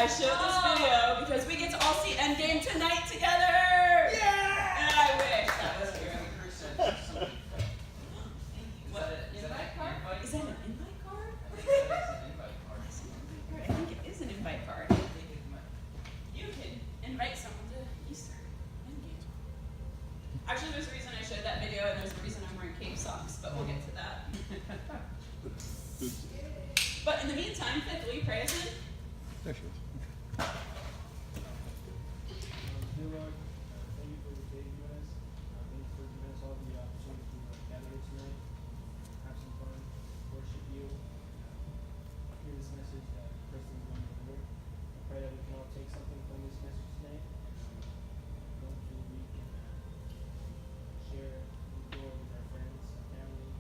I showed this video because we get to all see Endgame tonight together! Yeah! And I wish that was true. What? Invite card? Is that an invite card? I think it is an invite card. You can invite someone to Easter. Endgame. Actually, there's a reason I showed that video, and there's a reason I'm wearing cape socks, but we'll get to that. But in the meantime, Fifth, will you pray us in? There she is. Dear Lord, thank you for the day you us. Thank you for giving us all the opportunity to gather here tonight, have some fun, worship you, hear this message that Kristen is going to deliver. I pray that we can all take something from this message tonight, go through the week and share the joy with our friends and family,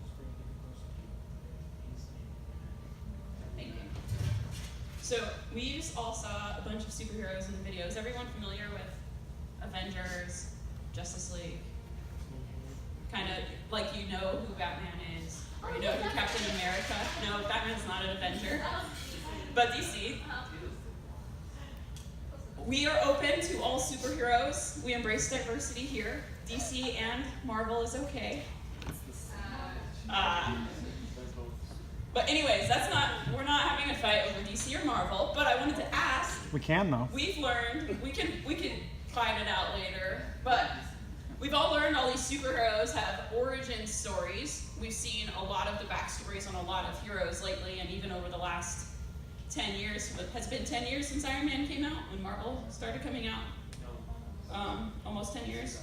just bring people closer to you. In Jesus' name, amen. Thank you. So we just all saw a bunch of superheroes in the videos. Everyone familiar with Avengers, Justice League? Kind of like you know who Batman is, or you know who Captain America. No, Batman's not an Avenger, but DC. We are open to all superheroes. We embrace diversity here. DC and Marvel is okay. But anyways, we're not having a fight over DC or Marvel, but I wanted to ask, We can though. we've learned, we can fight it out later, but we've all learned all these superheroes have origin stories. We've seen a lot of the backstories on a lot of heroes lately, and even over the last 10 years. Has it been 10 years since Iron Man came out, when Marvel started coming out? Almost 10 years?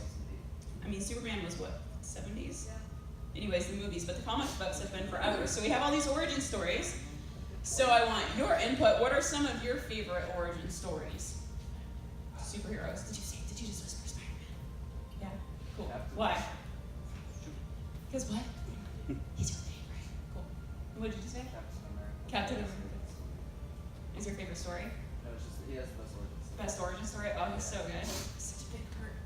I mean, Superman was what, 70s? Anyways, the movies, but the comic books have been forever. So we have all these origin stories. So I want your input. What are some of your favorite origin stories? Superheroes. Did you just whisper Spider-Man? Yeah? Cool. Why? Because what? He's your favorite. Cool. What did you say? Captain America. Is your favorite story? No, it's just he has the best origin story. Best origin story? Oh, he's so good. Such a big hurt.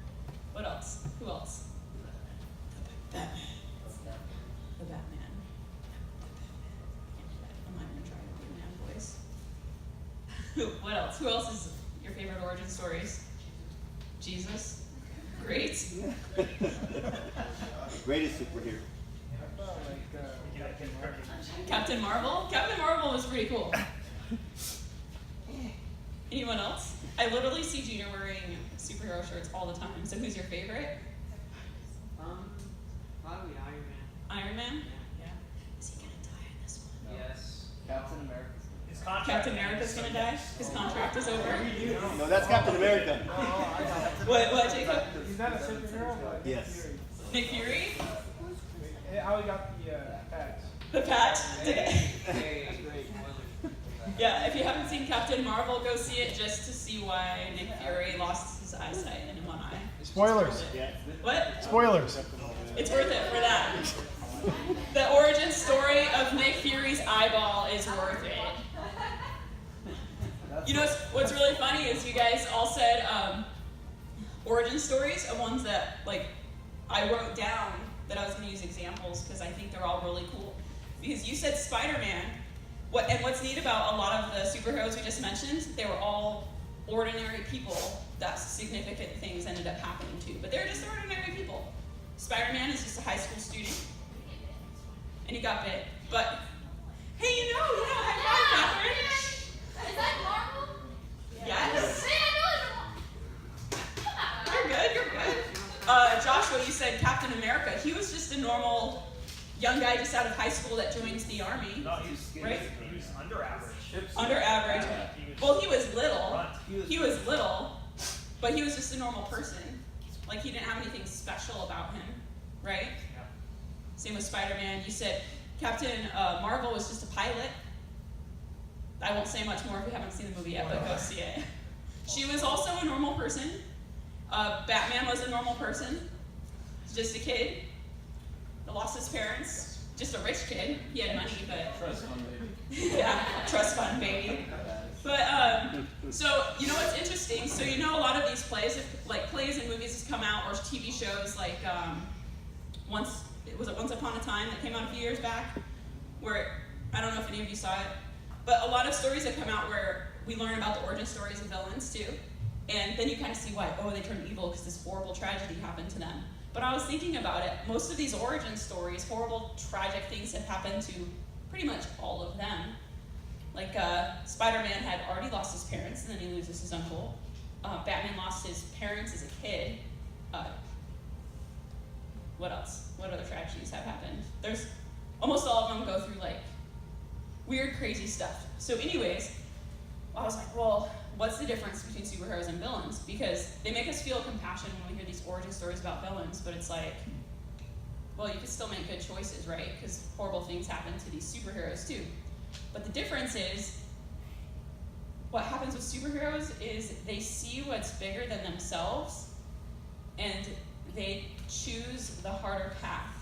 What else? Who else? The Batman. The Batman. I'm not gonna try to do an voice. What else? Who else is your favorite origin stories? Jesus. Great. Greatest superhero. Captain Marvel? Captain Marvel was pretty cool. Anyone else? I literally see Junior wearing superhero shirts all the time. So who's your favorite? Probably Iron Man. Iron Man? Yeah. Is he gonna die in this one? Yes. Captain America. His contract Captain America's gonna die? His contract is over? No, that's Captain America. What, Jacob? He's not a superhero, but Yes. Nick Fury? How he got the patch. The patch? Hey, great. Yeah, if you haven't seen Captain Marvel, go see it just to see why Nick Fury lost his eyesight in one eye. Spoilers. Yeah. What? Spoilers. It's worth it for that. The origin story of Nick Fury's eyeball is worth it. You know what's really funny is you guys all said origin stories are ones that I wrote down that I was going to use examples because I think they're all really cool. Because you said Spider-Man, what's neat about a lot of the superheroes we just mentioned, they were all ordinary people that significant things ended up happening to. But they're just ordinary people. Spider-Man is just a high school student, and he got bit. But, hey, high five, Catherine. Is that Marvel? Yes. Hey, I know it's Marvel. You're good. Joshua, you said Captain America. He was just a normal young guy just out of high school that joins the army. No, he was under average. Under average. Well, he was little. Front. He was little, but he was just a normal person. Like, he didn't have anything special about him, right? Yeah. Same with Spider-Man. You said Captain Marvel was just a pilot. I won't say much more if you haven't seen the movie yet, but go see it. She was also a normal person. Batman was a normal person. Just a kid that lost his parents. Just a rich kid. He had money, but... Trust fund baby. Yeah, trust fund baby. But, so, you know what's interesting? So, a lot of these plays, plays and movies have come out, or TV shows, Once Upon a Time that came out a few years back, where, I don't know if any of you saw it, but a lot of stories have come out where we learn about the origin stories of villains too. And then you kind of see why, they turned evil because this horrible tragedy happened to them. But I was thinking about it, most of these origin stories, horrible, tragic things have happened to pretty much all of them. Like Spider-Man had already lost his parents, and then he loses his uncle. Batman lost his parents as a kid. What else? What other tragedies have happened? There's almost all of them go through like weird, crazy stuff. So anyways, I was like, well, what's the difference between superheroes and villains? Because they make us feel compassion when we hear these origin stories about villains, but it's like, well, you can still make good choices, right? Because horrible things happen to these superheroes too. But the difference is, what happens with superheroes is they see what's bigger than themselves, and they choose the harder path.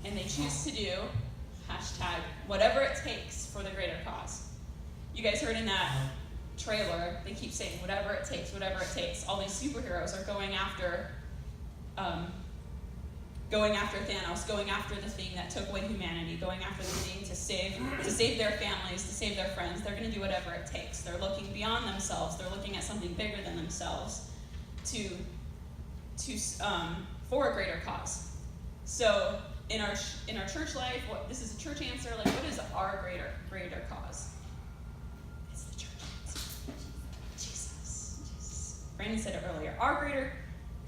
And they choose to do, whatever it takes for the greater cause. You guys heard in that trailer, they keep saying, whatever it takes, whatever it takes. All these superheroes are going after Thanos, going after the thing that took away humanity, going after the thing to save their families, to save their friends. They're going to do whatever it takes. They're looking beyond themselves. They're looking at something bigger than themselves for a greater cause. So in our church life, this is a church answer. Like, what is our greater cause? It's the church answer. Jesus. Brandon said it earlier. Our greater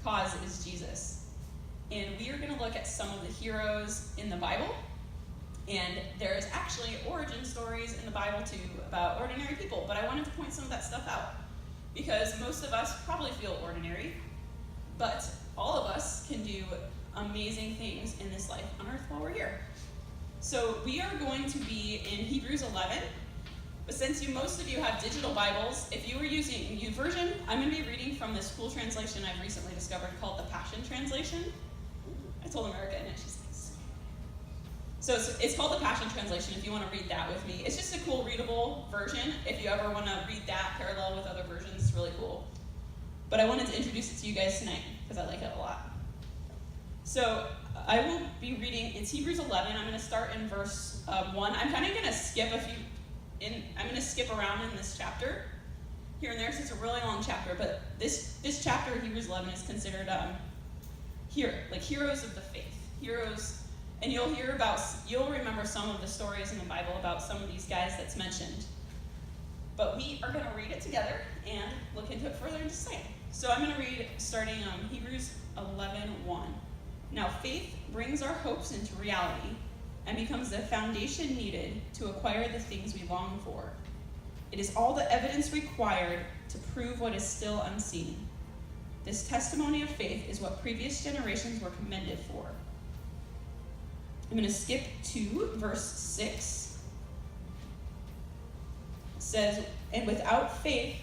cause is Jesus. And we are going to look at some of the heroes in the Bible. And there's actually origin stories in the Bible too about ordinary people. But I wanted to point some of that stuff out, because most of us probably feel ordinary, but all of us can do amazing things in this life on earth while we're here. So we are going to be in Hebrews 11. But since most of you have digital Bibles, if you were using YouVersion, I'm going to be reading from this cool translation I've recently discovered called the Passion Translation. I told America in it, she's like, so it's called the Passion Translation if you want to read that with me. It's just a cool readable version. If you ever want to read that parallel with other versions, it's really cool. But I wanted to introduce it to you guys tonight because I like it a lot. So I will be reading, it's Hebrews 11. I'm going to start in verse 1. I'm kind of going to skip I'm going to skip around in this chapter here and there, since it's a really long chapter. But this chapter, Hebrews 11, is considered heroes of the faith. Heroes, and you'll remember some of the stories in the Bible about some of these guys that's mentioned. But we are going to read it together and look into it further and just say. So I'm going to read starting Hebrews 11:1. Now faith brings our hopes into reality and becomes the foundation needed to acquire the things we long for. It is all the evidence required to prove what is still unseen. This testimony of faith is what previous generations were commended for. I'm going to skip to verse 6. It says, and without faith,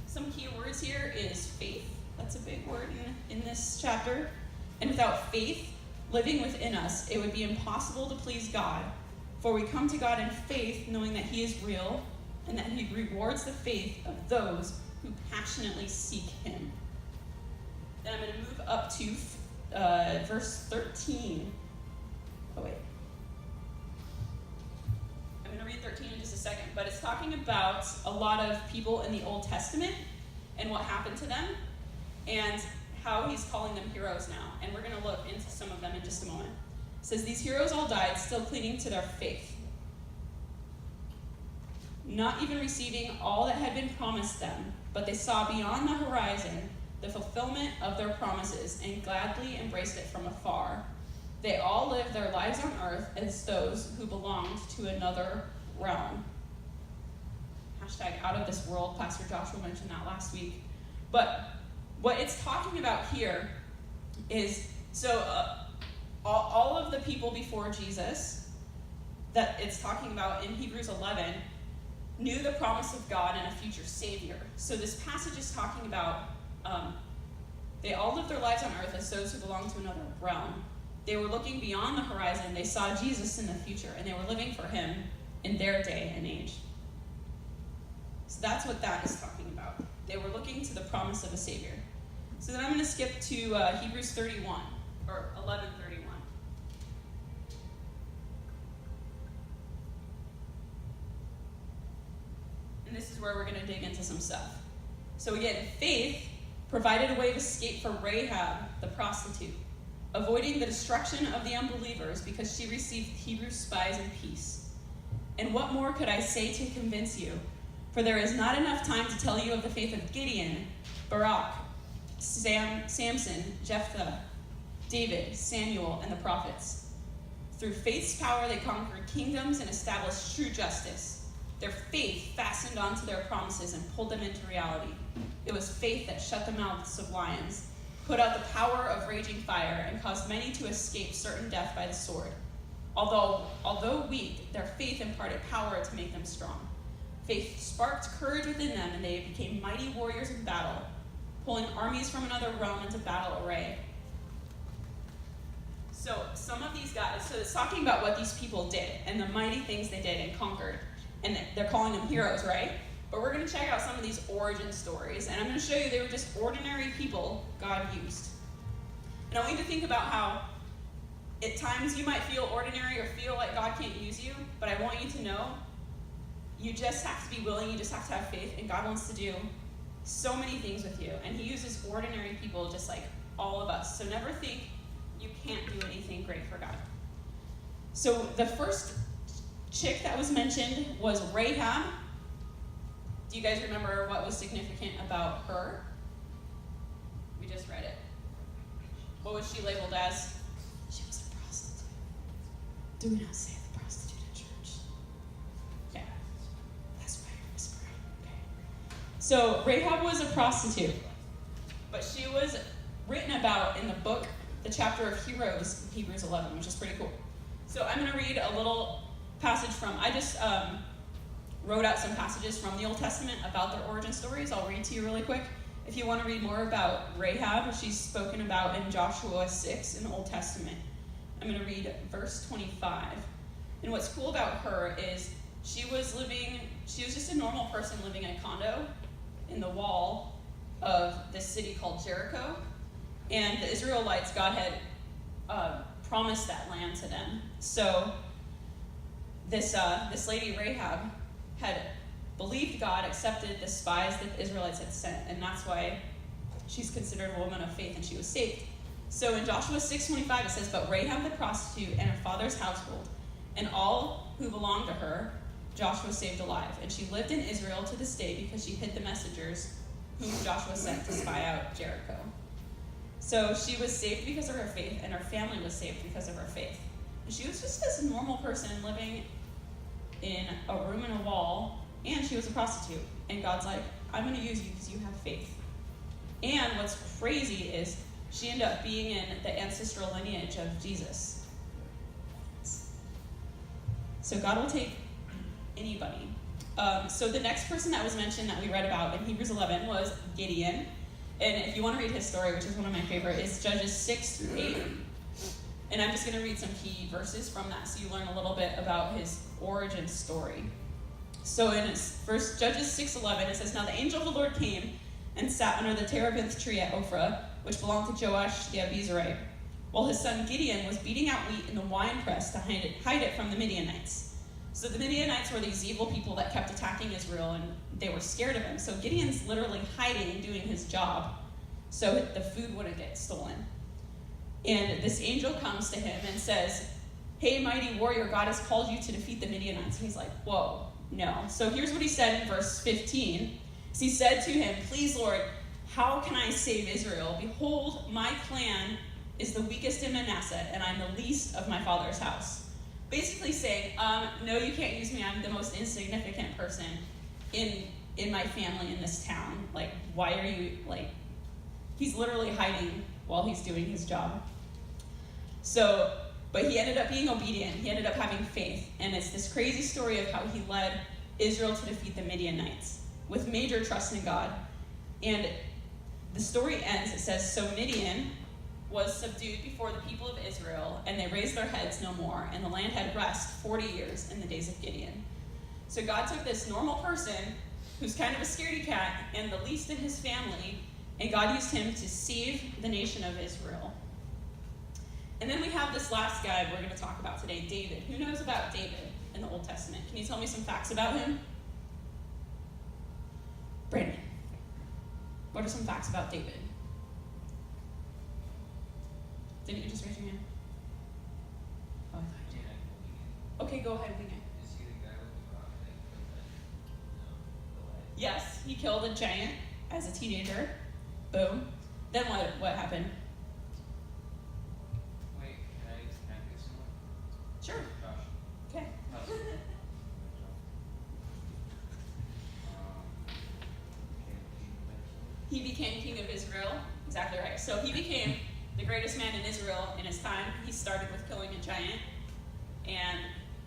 some key words here is faith. That's a big word in this chapter. And without faith living within us, it would be impossible to please God. For we come to God in faith, knowing that He is real and that He rewards the faith of those who passionately seek Him. Then I'm going to move up to verse 13. Oh, wait. I'm going to read 13 in just a second, but it's talking about a lot of people in the Old Testament and what happened to them and how He's calling them heroes now. And we're going to look into some of them in just a moment. It says, these heroes all died still clinging to their faith, not even receiving all that had been promised them, but they saw beyond the horizon the fulfillment of their promises and gladly embraced it from afar. They all lived their lives on earth as those who belonged to another realm. Hashtag out of this world. Pastor Joshua mentioned that last week. But what it's talking about here is, all of the people before Jesus that it's talking about in Hebrews 11 knew the promise of God and a future Savior. So this passage is talking about they all lived their lives on earth as those who belong to another realm. They were looking beyond the horizon. They saw Jesus in the future, and they were living for Him in their day and age. So that's what that is talking about. They were looking to the promise of a Savior. So then I'm going to skip to Hebrews 31, or 11:31. And is where we're going to dig into some stuff. So again, faith provided a way of escape for Rahab, the prostitute, avoiding the destruction of the unbelievers because she received Hebrew spies in peace. And what more could I say to convince you? For there is not enough time to tell you of the faith of Gideon, Barak, Samson, Jephthah, David, Samuel, and the prophets. Through faith's power they conquered kingdoms and established true justice. Their faith fastened onto their promises and pulled them into reality. It was faith that shut the mouths of lions, put out the power of raging fire, and caused many to escape certain death by the sword. Although weak, their faith imparted power to make them strong. Faith sparked courage within them, and they became mighty warriors in battle, pulling armies from another realm into battle array. So some of these guys, so it's talking about what these people did and the mighty things they did and conquered. And they're calling them heroes, right? But we're going to check out some of these origin stories. And I'm going to show you they were just ordinary people God used. And I want you to think about how at times you might feel ordinary or feel like God can't use you. But I want you to know you just have to be willing. You just have to have faith. And God wants to do so many things with you. And he uses ordinary people just like all of us. So never think you can't do anything great for God. So the first chick that was mentioned was Rahab. Do you guys remember what was significant about her? We just read it. What was she labeled as? She was a prostitute. Do we not say the prostitute in church? Okay. That's why you're whispering. Okay. So Rahab was a prostitute, but she was written about in the book, the chapter of Heroes, in Hebrews 11, which is pretty cool. So I'm going to read a little passage from, I just wrote out some passages from the Old Testament about their origin stories. I'll read to you really quick. If you want to read more about Rahab, she's spoken about in Joshua 6 in the Old Testament. I'm going to read verse 25. And what's cool about her is she was just a normal person living in a condo in the wall of this city called Jericho. And the Israelites, God had promised that land to them. So this lady Rahab had believed God, accepted the spies that the Israelites had sent, and that's why she's considered a woman of faith and she was saved. So in Joshua 6:25 it says, "But Rahab the prostitute and her father's household and all who belonged to her, Joshua saved alive. And she lived in Israel to this day because she hid the messengers whom Joshua sent to spy out Jericho." So she was saved because of her faith, and her family was saved because of her faith. And she was just this normal person living in a room in a wall, and she was a prostitute. And God's like, I'm going to use you because you have faith. And what's crazy is she ended up being in the ancestral lineage of Jesus. So God will take anybody. So the next person that was mentioned that we read about in Hebrews 11 was Gideon. And if you want to read his story, which is one of my favorite, is Judges 6 through 8. And I'm just going to read some key verses from that so you learn a little bit about his origin story. So in Judges 6:11, it says, "Now the angel of the Lord came and sat under the terebinth tree at Ophrah, which belonged to Joash the Abiezrite, while his son Gideon was beating out wheat in the winepress to hide it from the Midianites." So the Midianites were these evil people that kept attacking Israel, and they were scared of him. So Gideon's literally hiding and doing his job so the food wouldn't get stolen. And this angel comes to him and says, "Hey, mighty warrior, God has called you to defeat the Midianites." And he's like, whoa, no. So here's what he said in verse 15. So he said to him, "Please, Lord, how can I save Israel? Behold, my clan is the weakest in Manasseh, and I'm the least of my father's house." Basically saying, no, you can't use me. I'm the most insignificant person in my family in this town. Like, why are you, like, he's literally hiding while he's doing his job. So, but he ended up being obedient. He ended up having faith. And it's this crazy story of how he led Israel to defeat the Midianites with major trust in God. And the story ends, it says, "So Midian was subdued before the people of Israel, and they raised their heads no more, and the land had rest 40 years in the days of Gideon." So God took this normal person who's kind of a scaredy cat and the least in his family, and God used him to save the nation of Israel. And then we have this last guy we're going to talk about today, David. Who knows about David in the Old Testament? Can you tell me some facts about him? Brandon, what are some facts about David? Didn't you just raise your hand? Oh, I thought you did. Okay, go ahead, wing it. Is he the guy with the rock that killed that, Goliath? Yes, he killed a giant as a teenager. Boom. Then what happened? Wait, can I get someone? Sure. Josh. Okay. How's He became king of Israel. Exactly right. So he became the greatest man in Israel in his time. He started with killing a giant, and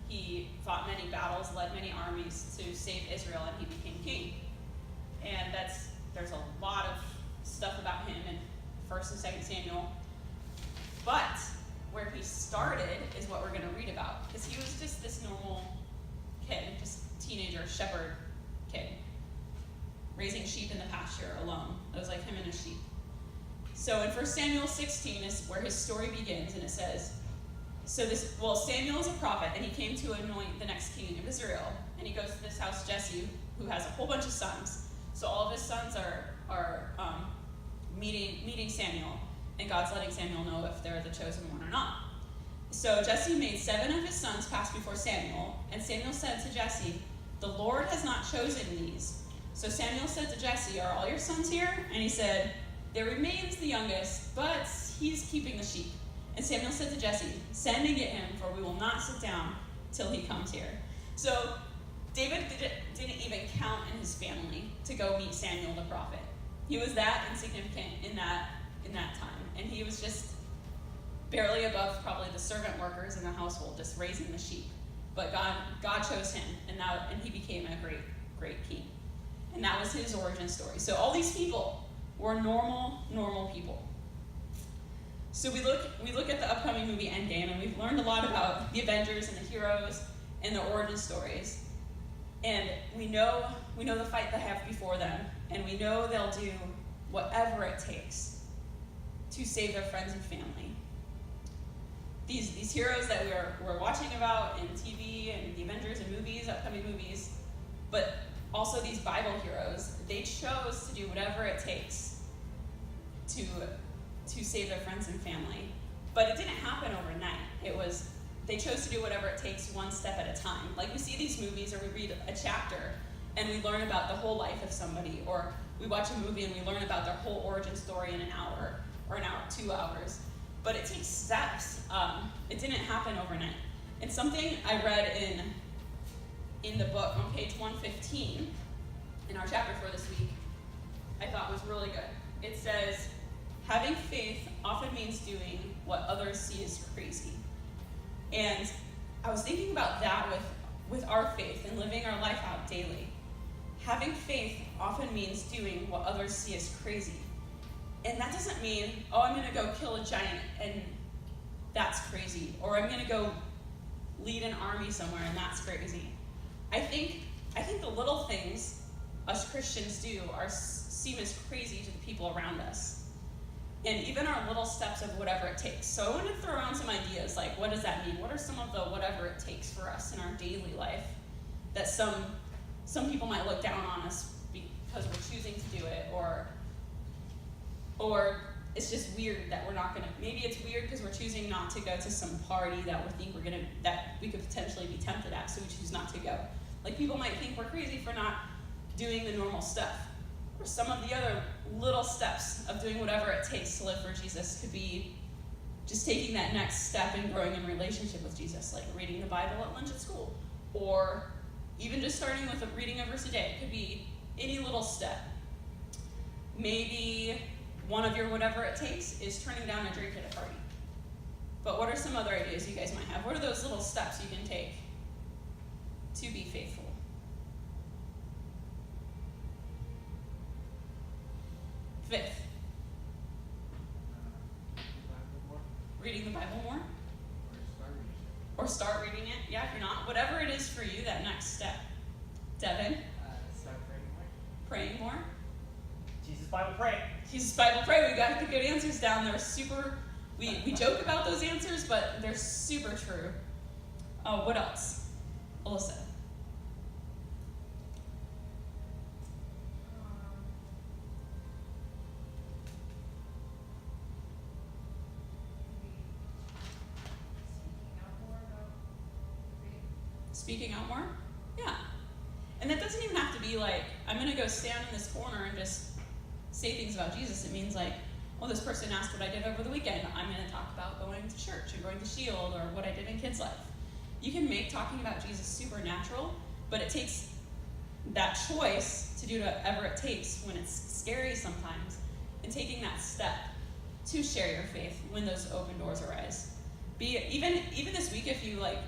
he fought many battles, led many armies to save Israel, and he became king. And there's a lot of stuff about him in 1st and 2nd Samuel. But where he started is what we're going to read about, because he was just this normal kid, just teenager shepherd kid, raising sheep in the pasture alone. It was like him and his sheep. So in 1 Samuel 16 is where his story begins, and it says, Samuel is a prophet, and he came to anoint the next king of Israel. And he goes to this house, Jesse, who has a whole bunch of sons. So all of his sons are meeting Samuel, and God's letting Samuel know if they're the chosen one or not. So Jesse made 7 of his sons pass before Samuel, and Samuel said to Jesse, "The Lord has not chosen these." So Samuel said to Jesse, "Are all your sons here?" And he said, "There remains the youngest, but he's keeping the sheep." And Samuel said to Jesse, "Send and get him, for we will not sit down till he comes here." So David didn't even count in his family to go meet Samuel the prophet. He was that insignificant in that time. And he was just barely above probably the servant workers in the household, just raising the sheep. But God chose him, and he became a great king. And that was his origin story. So all these people were normal people. So we look at the upcoming movie Endgame, and we've learned a lot about the Avengers and the heroes and their origin stories. And we know the fight they have before them, and we know they'll do whatever it takes to save their friends and family. These heroes that we're watching about in TV and the Avengers and movies, upcoming movies, but also these Bible heroes, they chose to do whatever it takes to save their friends and family. But it didn't happen overnight. They chose to do whatever it takes one step at a time. Like we see these movies, or we read a chapter and we learn about the whole life of somebody, or we watch a movie and we learn about their whole origin story in an hour, or 2 hours. But it takes steps. It didn't happen overnight. And something I read in the book on page 115 in our chapter for this week, I thought was really good. It says, "Having faith often means doing what others see as crazy." And I was thinking about that with our faith and living our life out daily. Having faith often means doing what others see as crazy. And that doesn't mean, I'm going to go kill a giant and that's crazy. Or I'm going to go lead an army somewhere and that's crazy. I think the little things us Christians do seem as crazy to the people around us. And even our little steps of whatever it takes. So I want to throw around some ideas, like what does that mean? What are some of the whatever it takes for us in our daily life that some people might look down on us because we're choosing to do it, or it's just weird that we're not gonna. Maybe it's weird because we're choosing not to go to some party that we could potentially be tempted at, so we choose not to go. Like people might think we're crazy for not doing the normal stuff. Or some of the other little steps of doing whatever it takes to live for Jesus could be just taking that next step and growing in relationship with Jesus, like reading the Bible at lunch at school, or even just starting with reading a verse a day. It could be any little step. Maybe one of your whatever it takes is turning down a drink at a party. But what are some other ideas you guys might have? What are those little steps you can take to be faithful? Fifth, reading the Bible more. Or start reading it. Yeah, if you're not. Whatever it is for you, that next step. Devin? Start Praying more. Jesus Bible pray. Jesus Bible pray. We got the good answers down. They're super, we joke about those answers, but they're super true. Oh, what else? Alyssa? Speaking out more? Yeah. And that doesn't even have to be like, I'm going to go stand in this corner and just say things about Jesus. It means like, well, this person asked what I did over the weekend. I'm going to talk about going to church or going to Shield or what I did in Kids Life. You can make talking about Jesus supernatural, but it takes that choice to do whatever it takes when it's scary sometimes, and taking that step to share your faith when those open doors arise. Even this week, if you like,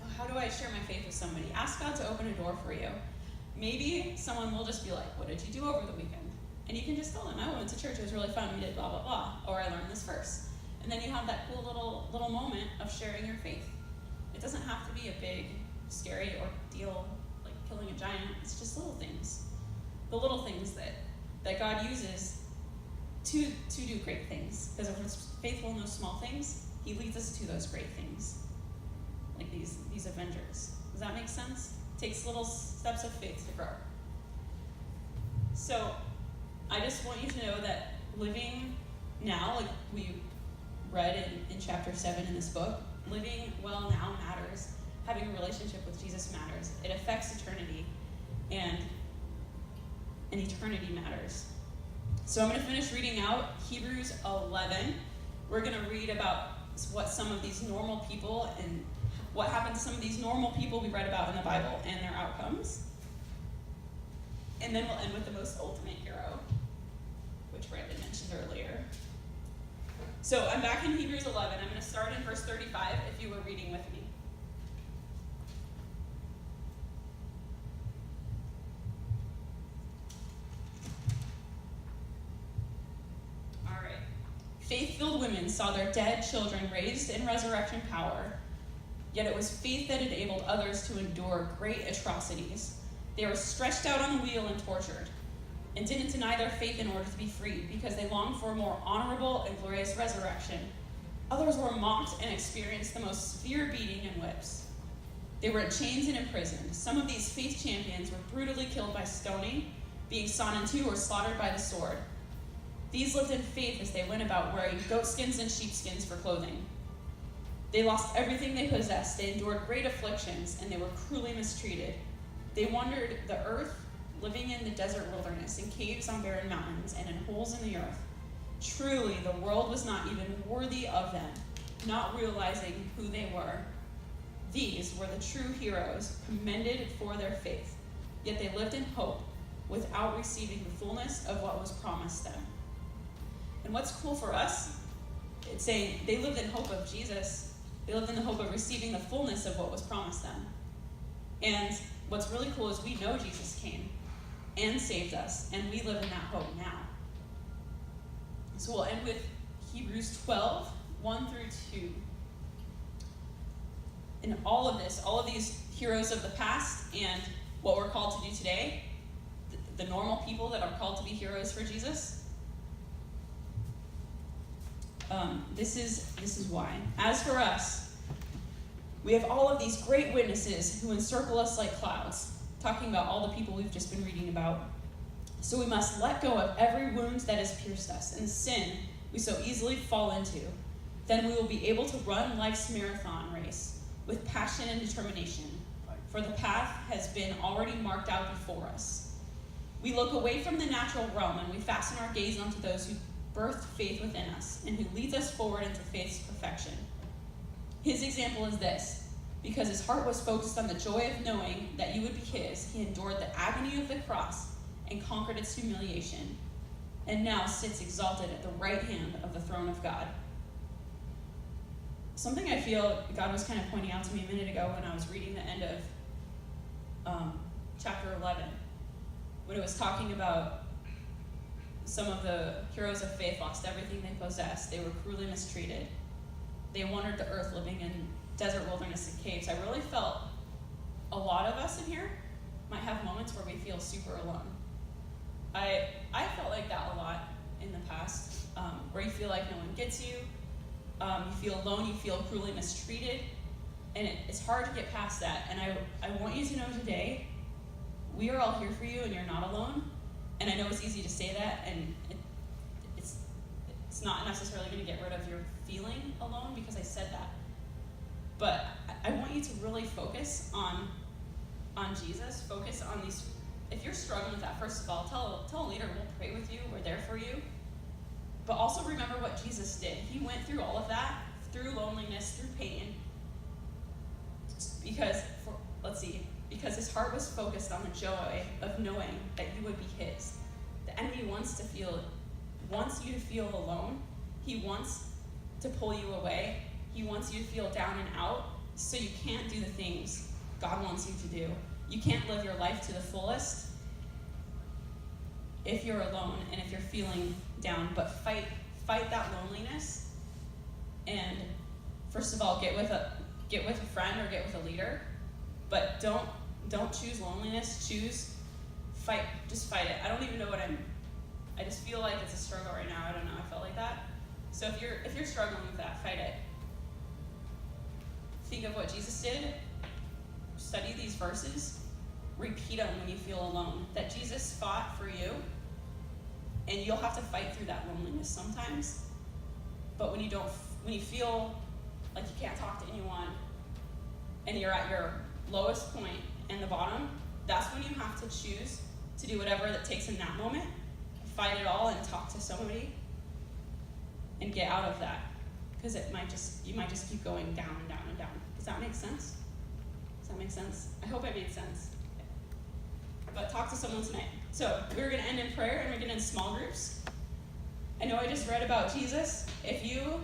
oh, how do I share my faith with somebody? Ask God to open a door for you. Maybe someone will just be like, what did you do over the weekend? And you can just tell them, I went to church, it was really fun, we did blah, blah, blah. Or I learned this verse. And then you have that cool little moment of sharing your faith. It doesn't have to be a big, scary ordeal like killing a giant. It's just little things. The little things that God uses to do great things. Because if we're faithful in those small things, he leads us to those great things. Like these Avengers. Does that make sense? It takes little steps of faith to grow. So I just want you to know that living now, like we read in chapter 7 in this book, living well now matters. Having a relationship with Jesus matters. It affects eternity, and eternity matters. So I'm going to finish reading out Hebrews 11. We're going to read about what some of these normal people and what happened to some of these normal people we read about in the Bible and their outcomes. And then we'll end with the most ultimate hero, which Brandon mentioned earlier. So I'm back in Hebrews 11. I'm going to start in verse 35 if you were reading with me. All right. Faith-filled women saw their dead children raised in resurrection power, yet it was faith that enabled others to endure great atrocities. They were stretched out on the wheel and tortured, and didn't deny their faith in order to be freed, because they longed for a more honorable and glorious resurrection. Others were mocked and experienced the most severe beating and whips. They were in chains and imprisoned. Some of these faith champions were brutally killed by stoning, being sawn in two, or slaughtered by the sword. These lived in faith as they went about wearing goatskins and sheepskins for clothing. They lost everything they possessed. They endured great afflictions, and they were cruelly mistreated. They wandered the earth, living in the desert wilderness, in caves on barren mountains, and in holes in the earth. Truly, the world was not even worthy of them, not realizing who they were. These were the true heroes, commended for their faith, yet they lived in hope without receiving the fullness of what was promised them. And what's cool for us, it's saying they lived in hope of Jesus. They lived in the hope of receiving the fullness of what was promised them. And what's really cool is we know Jesus came and saved us, and we live in that hope now. So we'll end with Hebrews 12, 1 through 2. In all of this, all of these heroes of the past and what we're called to do today, the normal people that are called to be heroes for Jesus, this is why. As for us, we have all of these great witnesses who encircle us like clouds, talking about all the people we've just been reading about. So we must let go of every wound that has pierced us and the sin we so easily fall into. Then we will be able to run life's marathon race with passion and determination, for the path has been already marked out before us. We look away from the natural realm and we fasten our gaze onto those who birthed faith within us and who leads us forward into faith's perfection. His example is this: because his heart was focused on the joy of knowing that you would be his, he endured the agony of the cross and conquered its humiliation, and now sits exalted at the right hand of the throne of God. Something I feel God was kind of pointing out to me a minute ago when I was reading the end of chapter 11, when it was talking about some of the heroes of faith lost everything they possessed. They were cruelly mistreated. They wandered the earth living in desert wilderness and caves. I really felt a lot of us in here might have moments where we feel super alone. I felt like that a lot in the past, where you feel like no one gets you. You feel alone, you feel cruelly mistreated, and it's hard to get past that. And I want you to know today, we are all here for you and you're not alone. And I know it's easy to say that, and it's not necessarily going to get rid of your feeling alone because I said that. But I want you to really focus on Jesus. Focus on these. If you're struggling with that, first of all, tell a leader, we'll pray with you. We're there for you. But also remember what Jesus did. He went through all of that, through loneliness, through pain. Because his heart was focused on the joy of knowing that you would be his. The enemy wants you to feel alone. He wants to pull you away. He wants you to feel down and out, so you can't do the things God wants you to do. You can't live your life to the fullest if you're alone and if you're feeling down. But fight that loneliness, and first of all, get with a friend or get with a leader. But don't choose loneliness. Just fight it. I don't even know I just feel like it's a struggle right now. I don't know. I felt like that. So if you're struggling with that, fight it. Think of what Jesus did. Study these verses. Repeat them when you feel alone. That Jesus fought for you, and you'll have to fight through that loneliness sometimes. But when you feel like you can't talk to anyone, and you're at your lowest point and the bottom, that's when you have to choose to do whatever it takes in that moment. Fight it all and talk to somebody and get out of that, because you might just keep going down and down and down. Does that make sense? I hope I made sense. But talk to someone tonight. So we're going to end in prayer, and we're going to end in small groups. I know I just read about Jesus. If you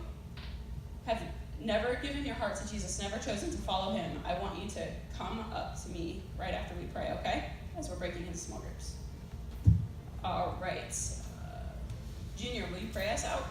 have never given your heart to Jesus, never chosen to follow him, I want you to come up to me right after we pray, okay? As we're breaking into small groups. All right. Junior, will you pray us out?